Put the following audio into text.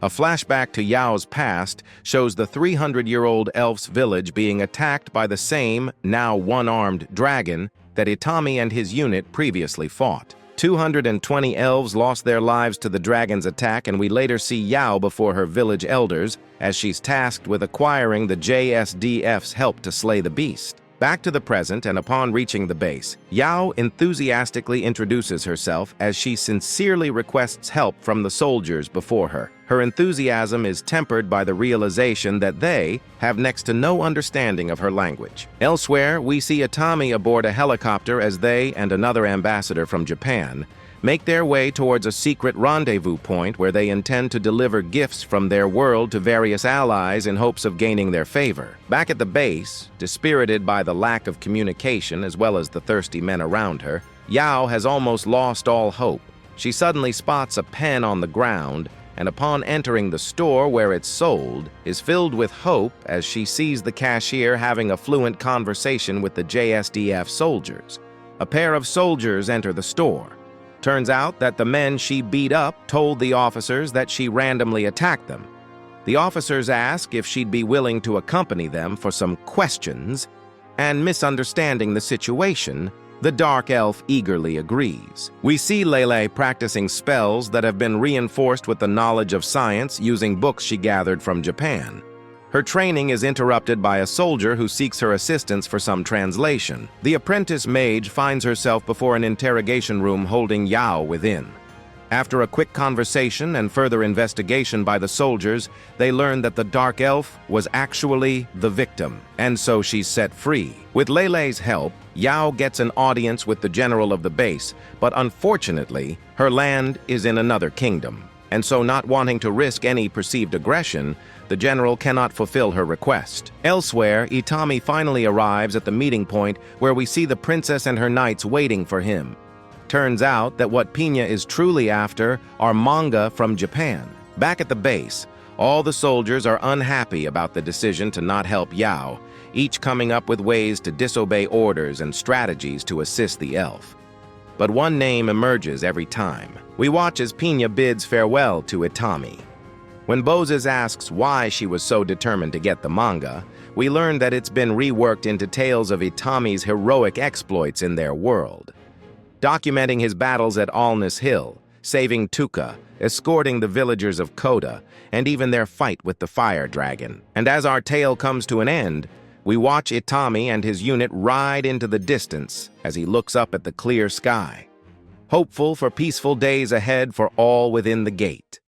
A flashback to Yao's past shows the 300-year-old elf's village being attacked by the same, now one-armed, dragon that Itami and his unit previously fought. 220 elves lost their lives to the dragon's attack, and we later see Yao before her village elders as she's tasked with acquiring the JSDF's help to slay the beast. Back to the present, and upon reaching the base, Yao enthusiastically introduces herself as she sincerely requests help from the soldiers before her. Her enthusiasm is tempered by the realization that they have next to no understanding of her language. Elsewhere, we see Itami aboard a helicopter as they and another ambassador from Japan make their way towards a secret rendezvous point where they intend to deliver gifts from their world to various allies in hopes of gaining their favor. Back at the base, dispirited by the lack of communication as well as the thirsty men around her, Yao has almost lost all hope. She suddenly spots a pen on the ground, and upon entering the store where it's sold, is filled with hope as she sees the cashier having a fluent conversation with the JSDF soldiers. A pair of soldiers enter the store. Turns out that the men she beat up told the officers that she randomly attacked them. The officers ask if she'd be willing to accompany them for some questions, and misunderstanding the situation, the dark elf eagerly agrees. We see Lele practicing spells that have been reinforced with the knowledge of science using books she gathered from Japan. Her training is interrupted by a soldier who seeks her assistance for some translation. The apprentice mage finds herself before an interrogation room holding Yao within. After a quick conversation and further investigation by the soldiers, they learn that the dark elf was actually the victim, and so she's set free. With Lele's help, Yao gets an audience with the general of the base, but unfortunately, her land is in another kingdom, and so not wanting to risk any perceived aggression, the general cannot fulfill her request. Elsewhere, Itami finally arrives at the meeting point where we see the princess and her knights waiting for him. Turns out that what Pinya is truly after are manga from Japan. Back at the base, all the soldiers are unhappy about the decision to not help Yao, each coming up with ways to disobey orders and strategies to assist the elf. But one name emerges every time. We watch as Pinya bids farewell to Itami. When Bozes asks why she was so determined to get the manga, we learn that it's been reworked into tales of Itami's heroic exploits in their world. Documenting his battles at Alnus Hill, saving Tuka, escorting the villagers of Koda, and even their fight with the fire dragon. And as our tale comes to an end, we watch Itami and his unit ride into the distance as he looks up at the clear sky, hopeful for peaceful days ahead for all within the gate.